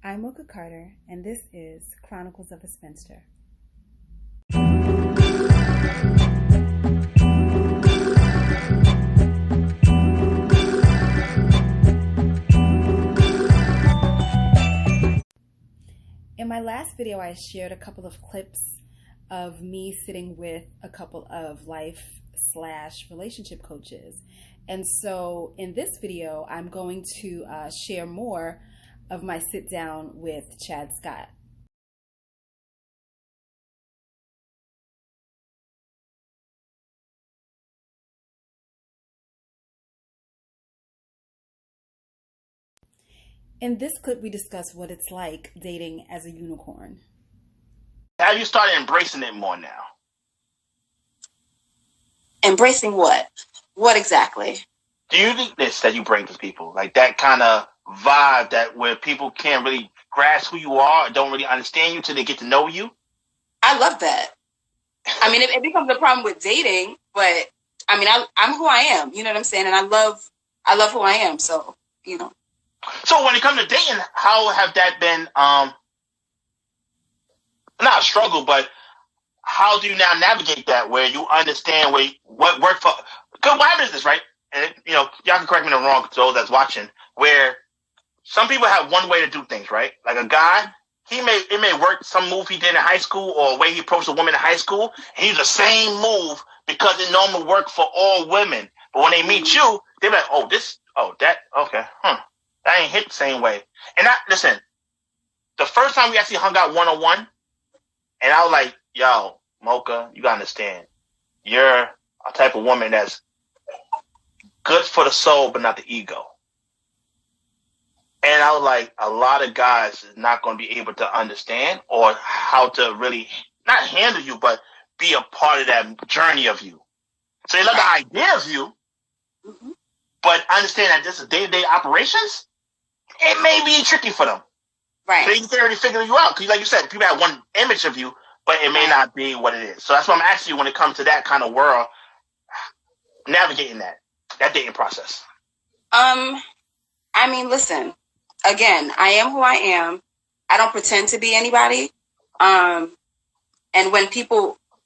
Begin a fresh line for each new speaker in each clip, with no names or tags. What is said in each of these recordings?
I'm Mocha Carter, and this is Chronicles of a Spinster. In my last video, I shared a couple of clips of me sitting with a couple of life/relationship coaches. And so in this video, I'm going to share more of my sit down with Chad Scott. In this clip, we discuss what it's like dating as a unicorn.
Have you started embracing it more now?
Embracing what? What exactly?
The uniqueness that you bring to people, like that kind of vibe that where people can't really grasp who you are, don't really understand you till they get to know you.
I love that. I mean, it becomes a problem with dating, but I mean, I'm who I am. You know what I'm saying? And I love who I am. So, you know.
So when it comes to dating, how have that been? Not a struggle, but how do you now navigate that where you understand what worked for? Because what happens is this, right? And y'all can correct me if I'm wrong, those that's watching. Where some people have one way to do things, right? Like a guy, it may work some move he did in high school or a way he approached a woman in high school. And he used the same move because it normally worked for all women. But when they meet you, they're like, okay, that ain't hit the same way. And listen, the first time we actually hung out one-on-one, and I was like, yo, Mocha, you gotta understand, you're a type of woman that's good for the soul, but not the ego. And I was like, a lot of guys is not going to be able to understand or how to really not handle you, but be a part of that journey of you. So they love the idea of you, but understand that this is day-to-day operations. It may be tricky for them.
Right.
So you can already figure you out. Because like you said, people have one image of you, but it may not be what it is. So that's what I'm asking you when it comes to that kind of world, navigating that dating process. I
mean, listen, again, I am who I am. I don't pretend to be anybody. And when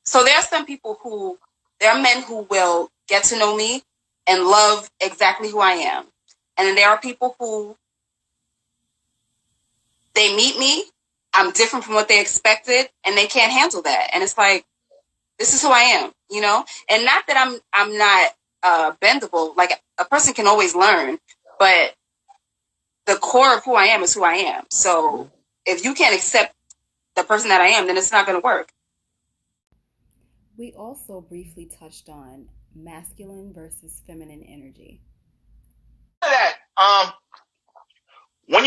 so there are some people there are men who will get to know me and love exactly who I am. And then there are people who they meet me, I'm different from what they expected, and they can't handle that. And it's like, this is who I am, you know? And not that I'm not bendable. Like, a person can always learn, but the core of who I am is who I am. So if you can't accept the person that I am, then it's not going to work.
We also briefly touched on masculine versus feminine energy.
When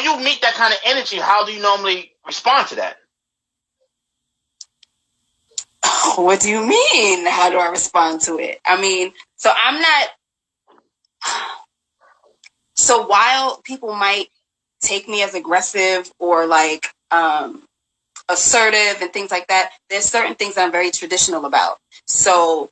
you meet that kind of energy, how do you normally respond to that?
What do you mean? How do I respond to it? I mean, so while people might take me as aggressive or like assertive and things like that, there's certain things that I'm very traditional about. So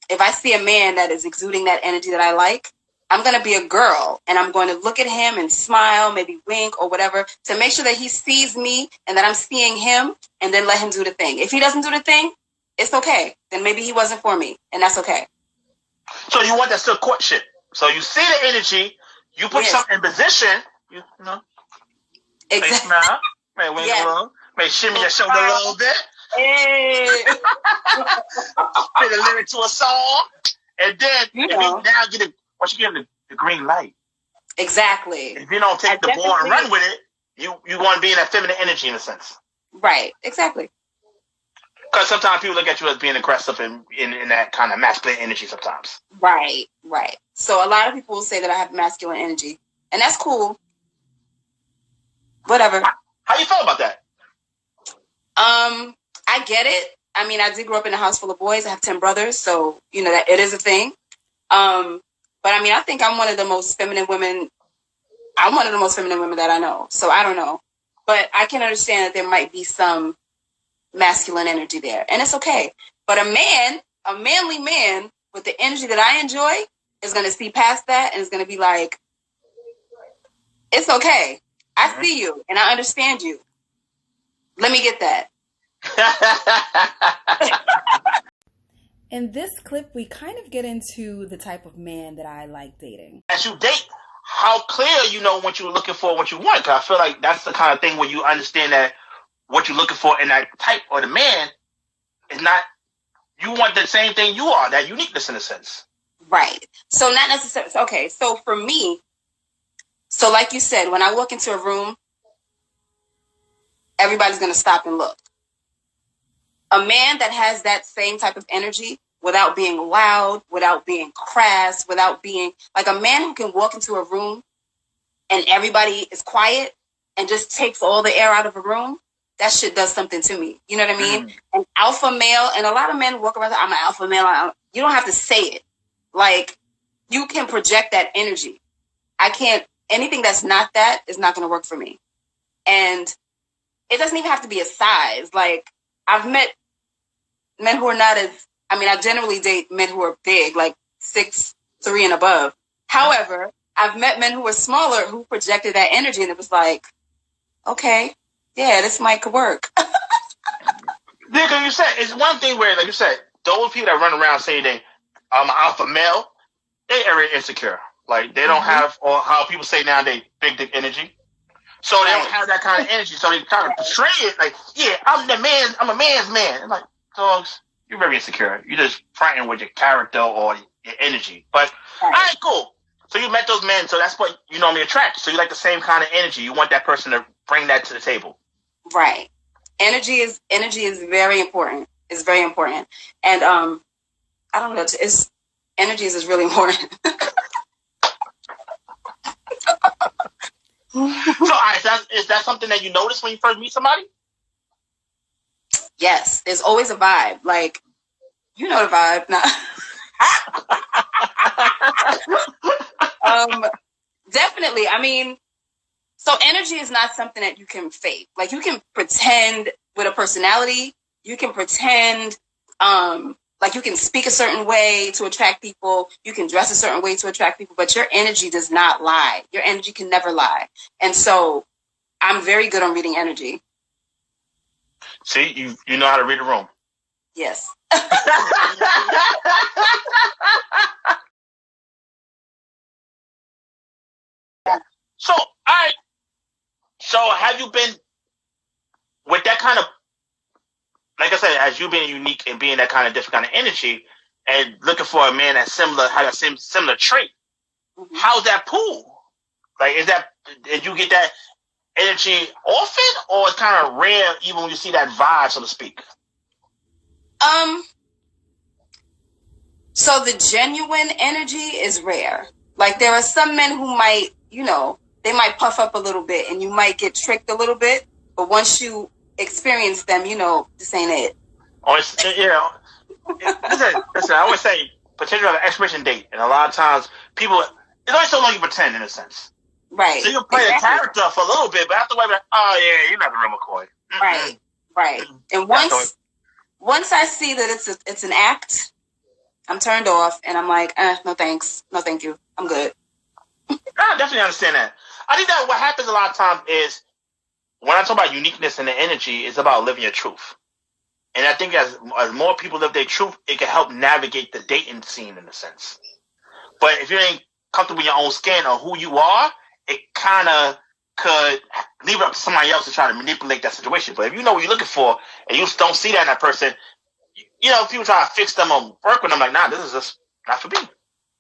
if I see a man that is exuding that energy that I like, I'm going to be a girl and I'm going to look at him and smile, maybe wink or whatever, to make sure that he sees me and that I'm seeing him, and then let him do the thing. If he doesn't do the thing, it's okay. Then maybe he wasn't for me, and that's okay.
So you want that still courtship. So you see the energy, you put something in position, you know.
Exactly.
May smile, may wink a little, may shimmy your shoulder a little bit.
Hey.
Fit a lyric to a song, and then once you give him the green light.
Exactly.
If you don't take the ball and run with it, you want to be in that feminine energy in a sense.
Right. Exactly.
Because sometimes people look at you as being aggressive in that kind of masculine energy sometimes.
Right. So a lot of people will say that I have masculine energy, and that's cool. Whatever.
How you feel about that?
I get it. I mean, I did grow up in a house full of boys. I have 10 brothers, so you know that it is a thing. But I mean, I think I'm one of the most feminine women. I'm one of the most feminine women that I know. So I don't know, but I can understand that there might be some masculine energy there, and it's okay. But a manly man with the energy that I enjoy is going to see past that and is going to be like, it's It's okay. I see you and I understand you. Let me get that.
In this clip, we kind of get into the type of man that I like dating.
As you date, how clear you know what you're looking for, what you want. Because I feel like that's the kind of thing where you understand that what you're looking for in that type or the man is not, you want the same thing you are, that uniqueness in a sense.
Right. So not necessarily. Okay. So for me, so like you said, when I walk into a room, everybody's going to stop and look. A man that has that same type of energy without being loud, without being crass, without being like a man who can walk into a room and everybody is quiet and just takes all the air out of a room, that shit does something to me. You know what I mean? An alpha male, and a lot of men walk around, I'm an alpha male. You don't have to say it. Like, you can project that energy. I can't, anything that's not that is not going to work for me. And it doesn't even have to be a size. Like, I've met men who are not as, I mean, I generally date men who are big, like 6'3" and above. However, I've met men who are smaller who projected that energy, and it was like, okay, yeah, this might work.
Yeah, because you said, it's one thing where, like you said, those people that run around saying they, I'm an alpha male, they are insecure. Like, they don't have, or how people say nowadays, big dick energy. So they don't have that kind of energy. So they kind of portray it like, yeah, I'm a man's man. And like, dogs, you're very insecure. You're just fronting with your character or your energy. But, all right, cool. So you met those men, so that's what you normally attract. So you like the same kind of energy. You want that person to bring that to the table.
Right. Energy is very important. It's very important. And I don't know, energy is really important.
So, all right, is that something that you notice when you first meet somebody?
Yes, there's always a vibe. Like, you know the vibe. Definitely. I mean, so energy is not something that you can fake. Like, you can pretend with a personality. You can pretend, like you can speak a certain way to attract people. You can dress a certain way to attract people, but your energy does not lie. Your energy can never lie. And so I'm very good on reading energy.
See, you know how to read a room.
Yes.
So, all right. So have you been with that kind of, like I said, as you being unique and being that kind of different kind of energy and looking for a man that's similar, had a similar trait, how's that pool? Like, did you get that energy often, or it's kind of rare even when you see that vibe, so to speak?
So the genuine energy is rare. Like, there are some men who might, they might puff up a little bit and you might get tricked a little bit, but once you experience them, this ain't it.
Oh, listen, I always say potential of an expiration date, and a lot of times people, it's only so long you pretend, in a sense.
Right.
So you play a character for a little bit, but after a while, like, oh yeah, you're not the real McCoy.
Right. And once I see that it's an act, I'm turned off, and I'm like, no thanks, no thank you, I'm good.
I definitely understand that. I think that what happens a lot of times is, when I talk about uniqueness and the energy, it's about living your truth. And I think as more people live their truth, it can help navigate the dating scene in a sense. But if you ain't comfortable in your own skin or who you are, it kind of could leave it up to somebody else to try to manipulate that situation. But if you know what you're looking for and you don't see that in that person, people try to fix them or work with them, like, nah, this is just not for me.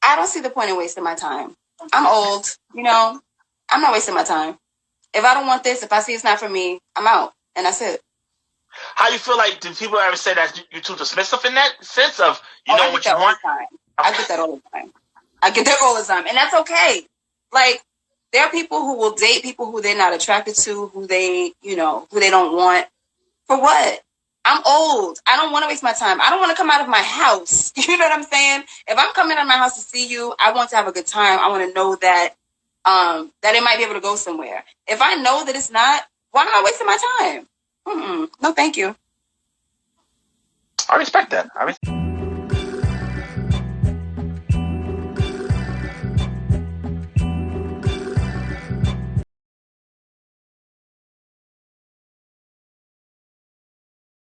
I don't see the point in wasting my time. I'm old, I'm not wasting my time. If I don't want this, if I see it's not for me, I'm out. And that's it.
How you feel like, do people ever say that you're too dismissive in that sense of, know what you want?
I get that all the time. And that's okay. Like, there are people who will date people who they're not attracted to, who they don't want. For what? I'm old. I don't want to waste my time. I don't want to come out of my house. You know what I'm saying? If I'm coming out of my house to see you, I want to have a good time. I want to know that that it might be able to go somewhere. If I know that it's not, why am I wasting my time? No, thank you.
I respect that.